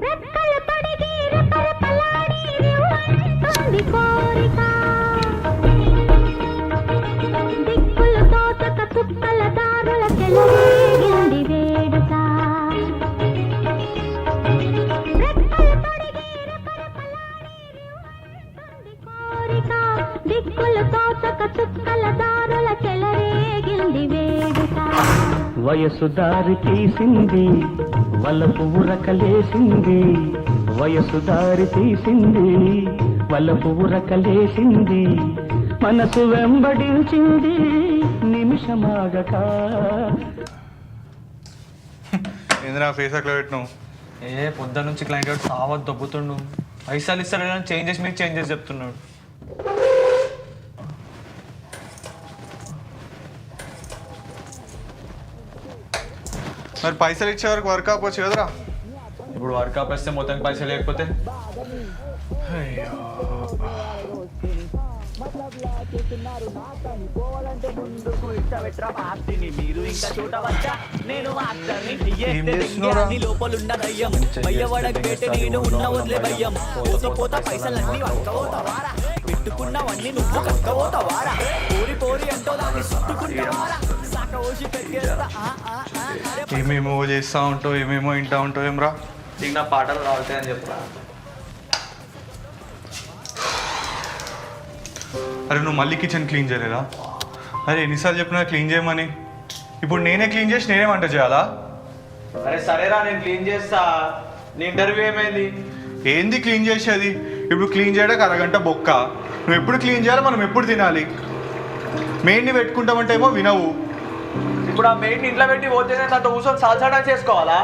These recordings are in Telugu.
రెక్కలు తొడిగి రెపరెపలాడి రివ్వంటుంది కోరిక. దిక్కులు తోచక చుక్కల దారుల చెలరేగింది వేడుక. రెక్కలు తొడిగి రెపరెపలాడి రివ్వంటుంది కోరిక. దిక్కులు తోచక చుక్కల దారుల చెలరేగింది వేడుక. వయసు దారి తీసింది వలపు ఉరకలేసింది. వయసు దారి తీసింది వలపు ఉరకలేసింది. మనసు వెంబడించింది నిమిషమాగక. ఏంద్రా ఫేస్ అట్లా పెట్టినావు? పొద్దున్న నుంచి క్లయింట్ వాడు సావద్దు దొబ్బుతుండు. పైసలు ఇస్తాడు కానీ చేంజెస్ మీకు చేంజెస్ చెప్తున్నాడు. మరి పైసలు ఇచ్చే వరకు వర్క్ ఆపొచ్చు కదరా. ఇప్పుడు వర్క్ ఆపేస్తే మొత్తానికి పైసలు లేకపోతే పెట్టుకున్నవన్నీ నువ్వు కక్కబోతావారా? పోరి పోరి అంటో దాన్ని చుట్టుకుంటావారా? ఏమేమో చేస్తా ఉంటావు, ఏమేమో వింటా ఉంటావు. ఏమరా నీకు నా పాటలు రావుతాయని చెప్పరా? అరే నువ్వు మళ్ళీ కిచెన్ క్లీన్ చేయలేదా? అరే ఎన్నిసార్లు చెప్పినా క్లీన్ చేయమని. ఇప్పుడు నేనే క్లీన్ చేసి నేనే వంట చేయాలా? అరే సరేరా నేను క్లీన్ చేస్తా. నీ ఇంటర్వ్యూ ఏమైంది? ఏంది క్లీన్ చేసేది? ఇప్పుడు క్లీన్ చేయడానికి అరగంట బొక్క. నువ్వు ఎప్పుడు క్లీన్ చేయాలి, మనం ఎప్పుడు తినాలి? మెయిన్ని పెట్టుకుంటామంటే ఏమో వినవు. ఇప్పుడు ఆ మెయిన్ ఇంట్లో పెట్టి పోతే నాతో కూర్చొని సాల్సాడా చేసుకోవాలా?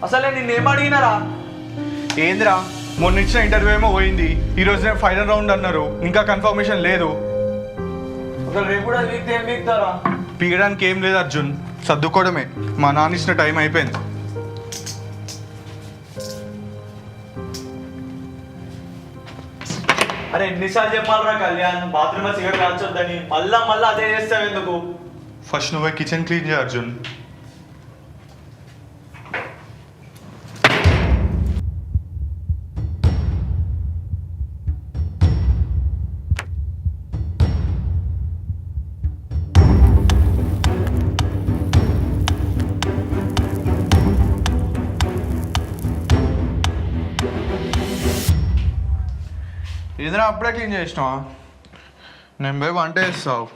అసలే నిన్నేం అడిగినారా? ఏందిరా మొన్న ఇచ్చిన ఇంటర్వ్యూ ఏమో పోయింది, ఈరోజు ఫైనల్ రౌండ్ అన్నారు, ఇంకా కన్ఫర్మేషన్ లేదు. అసలు రేపు కూడా వీక్ ఏం వీక్తారా? పీయడానికి ఏం లేదు అర్జున్, సర్దుకోవడమే. మా నాన్న ఇచ్చిన టైం అయిపోయింది. అరే ఎన్నిసార్లు చెప్పాలరా కళ్యాణ్, బాత్రూమ్ సిగరెట్ కాల్చొద్దని. మళ్ళా అదే చేస్తావు ఎందుకు? ఫస్ట్ నువ్వే కిచెన్ క్లీన్ చేయ అర్జున్. ఏదైనా అప్పుడే క్లీన్ చేసినావా? నేను పోయి వంట చేస్తావు.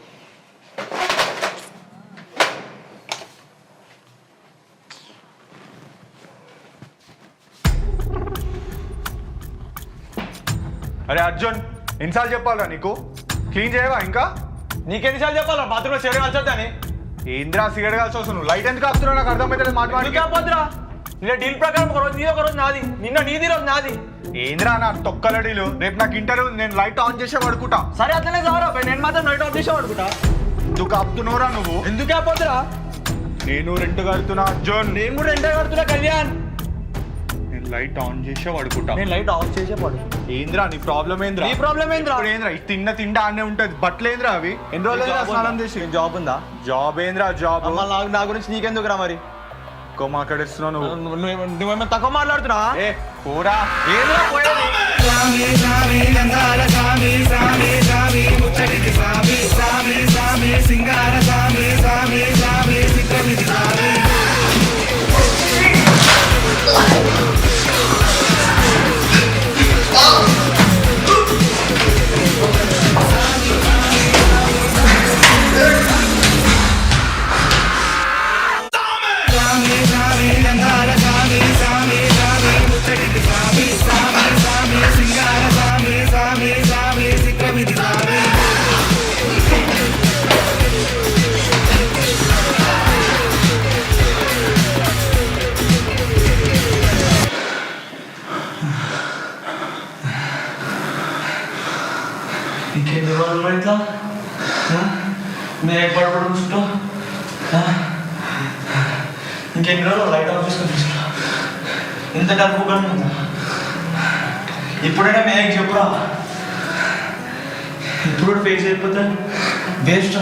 అరే అర్జున్ ఎన్నిసార్లు చెప్పాలా నీకు? క్లీన్ చేయవా ఇంకా? నీకెన్నిసార్లు చెప్పాలా బాత్రూంలో సిగరెట్ కాల్చొద్దని? ఏంద్రా సిగరెట్ కాల్సి వస్తుంది? నువ్వు లైట్ ఎందుకు ఆపుతున్నావు? నాకు అర్థమైతే మాట్లాడి కాకపోద్రా. నిన్న డీల్ ప్రకారం ఒక రోజు నీది, ఒక రోజు నాది. నిన్న నీది, రోజు నాది. ఏంద్రా నా తొక్కల డీలు? రేపు నాకు ఇంటర్వ్యూ, నేను లైట్ ఆన్ చేసే పడుకుంటా. సరే అట్లనే కావరా, నేను మాత్రం లైట్ ఆఫ్ చేసే పడుకుంటా. ఎందుకు ఆపుతున్నావురా నువ్వు? ఎందుకు ఆపోతురా? నేను రెంట్ కడుతున్నా అర్జున్. నేను కూడా రెండే కడుతున్నా కళ్యాణ్. నేను లైట్ ఆన్ చేసే పడుకుంటా. నేను లైట్ ఆఫ్ చేసే పడు. ఏంద్రా నీ ప్రాబ్లం ఏంద్రా? నీ ప్రాబ్లం ఏంద్రా? ఏంద్రా తిండ ఆనే ఉంటది. బట్టలు ఏంద్రా అవి? ఎన్ని రోజులు స్నానం చేసి? జాబ్ ఉందా? జాబ్ ఏంద్రా జాబ్? నా గురించి నీకెందుకురా మరి? ఎక్కువ మాట్లాడేస్తున్నావు నువ్వు. నువ్వేమో తక్కువ మాట్లాడుతున్నా? ఏ పోరా. ఏంద్రా పోయేది? ఇంకేంటి వాళ్ళు ఇట్లా నేను పడపడు కూర్చుంటా. ఇంకెన్ని రోజులు లైట్ ఆఫ్ చేసుకొని తీసుకుంటా. ఇంత డబ్బు కానీ ఇప్పుడైనా మేక్ చెప్పురా. ఇప్పుడు ఫేస్ అయిపోతే వేస్ట్.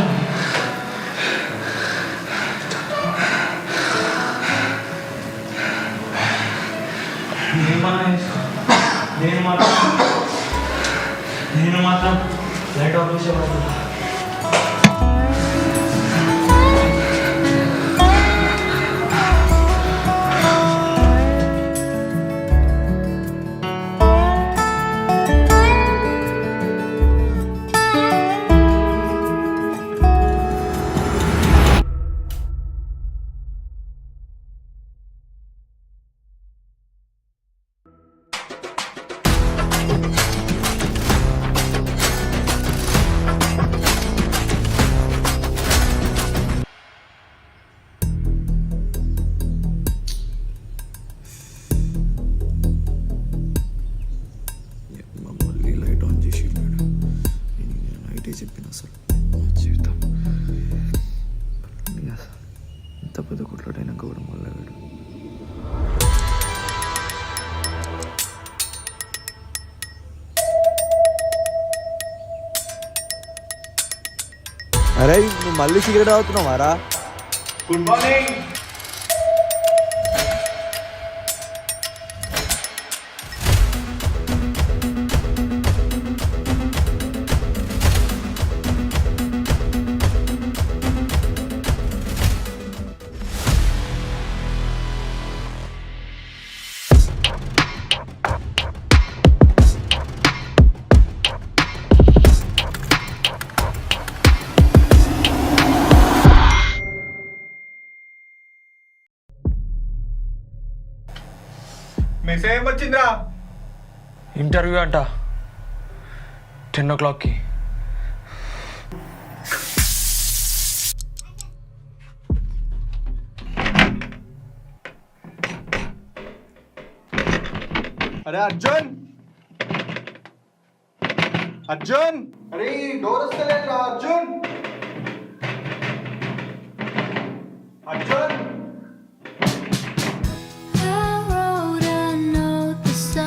నేను మాత్రం లైట్ ఆఫ్ చేసేవాడు. మళ్ళీ లైట్ ఆన్ చేసి నేను నైటే చెప్పిన అసలు జీవితం ఇంత పెద్ద కొట్లాడైనాక కూడా మళ్ళీ వీడు అరే నువ్వు మళ్ళీ సిగరెట్ తాగుతున్నావారా? Good morning. మెసేజ్ ఏం వచ్చిందిరా? ఇంటర్వ్యూ అంట 10 o'clockకి. అరే అర్జున్, అర్జున్, అరే డోర్ వస్తలేదురా అర్జున్, అర్జున్,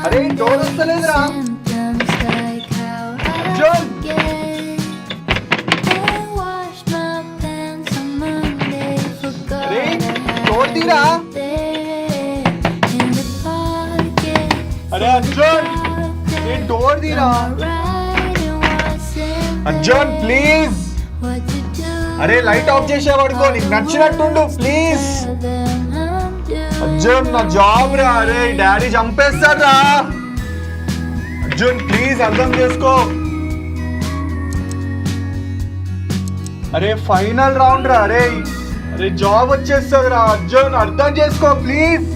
అరే డోర్ వస్తలేదురా అర్జున్. అరే డోర్ తీరా. అరే అర్జున్, ఏ డోర్ తీరా అర్జున్ ప్లీజ్. అరే లైట్ ఆఫ్ చేసే పడుకో, నీకు నచ్చినట్టుండు ప్లీజ్. అర్జున్ నా జాబ్ రా, అరే డాడీ చంపేస్తారా. అర్జున్ ప్లీజ్ అర్థం చేసుకో. అరే ఫైనల్ రౌండ్ రా, అరే అరే జాబ్ వచ్చేస్తుంది రా అర్జున్, అర్థం చేసుకో ప్లీజ్.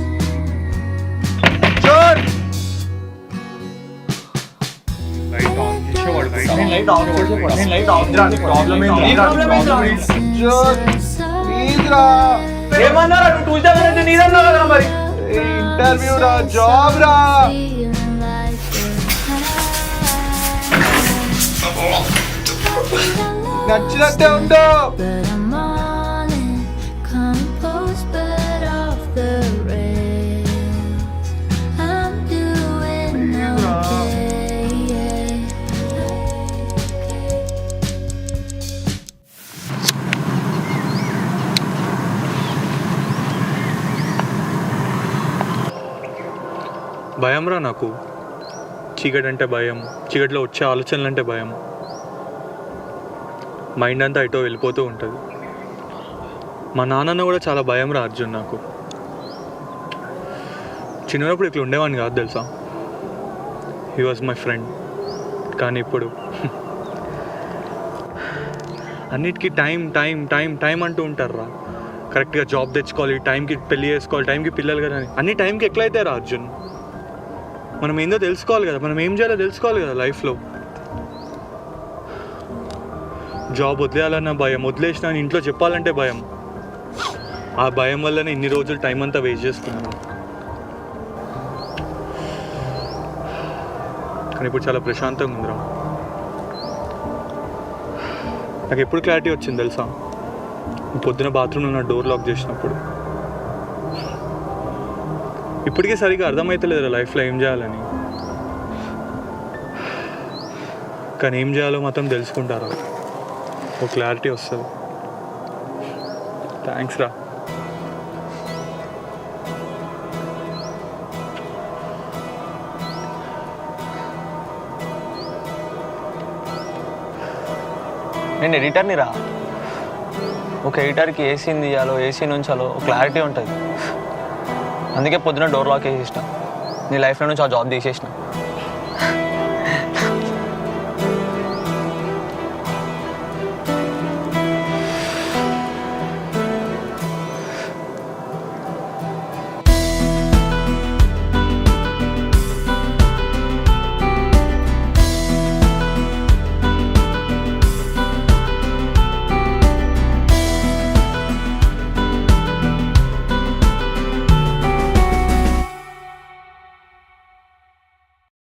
అర్జున్ ప్లీజ్ రా. ఏమన్నారా నువ్వు ట్యూస్డే వెనస్డే నీదన్నా కదా మరి. ఇంటర్వ్యూ రా, జాబ్ రా. నచ్చినట్టే ఉండు. భయం రా నాకు. చీకటి అంటే భయం, చీకటిలో వచ్చే ఆలోచనలు అంటే భయం. మైండ్ అంతా ఇటో వెళ్ళిపోతూ ఉంటుంది. మా నాన్న కూడా చాలా భయం రా అర్జున్ నాకు. చిన్నప్పుడు ఇట్లా ఉండేవాడిని కాదు తెలుసా. He was my friend. కానీ ఇప్పుడు అన్నిటికీ టైం టైం టైం టైం అంటూ ఉంటారు రా. కరెక్ట్గా జాబ్ తెచ్చుకోవాలి, టైంకి పెళ్ళి చేసుకోవాలి, టైంకి పిల్లలు కదా అని. అన్ని టైంకి ఎట్లయితే రా అర్జున్. మనం ఏందో తెలుసుకోవాలి కదా, మనం ఏం చేయాలో తెలుసుకోవాలి కదా లైఫ్లో. జాబ్ వదిలేయాలన్న భయం, వదిలేసిన ఇంట్లో చెప్పాలంటే భయం. ఆ భయం వల్లనే ఇన్ని రోజులు టైం అంతా వేస్ట్ చేసుకున్నాను. కానీ ఇప్పుడు చాలా ప్రశాంతంగా ఉందిరా. నాకు ఎప్పుడు క్లారిటీ వచ్చింది తెలుసా, పొద్దున బాత్రూంలో నా డోర్ లాక్ చేసినప్పుడు. ఇప్పటికే సరిగా అర్థమవుతలేదు లైఫ్లో ఏం చేయాలని. కానీ ఏం చేయాలో మాత్రం తెలుసుకుంటారా, ఓ క్లారిటీ వస్తుంది. థ్యాంక్స్ రా. నేను ఎడిటర్ని రా. ఒక ఎడిటర్కి ఏ సీన్ తీయాలో ఏ సీన్ ఉంచాలో క్లారిటీ ఉంటుంది. అందుకే పొద్దున డోర్ లాక్ వేసేసిన. నీ లైఫ్లో నుంచి ఆ జాబ్ తీసేసిన.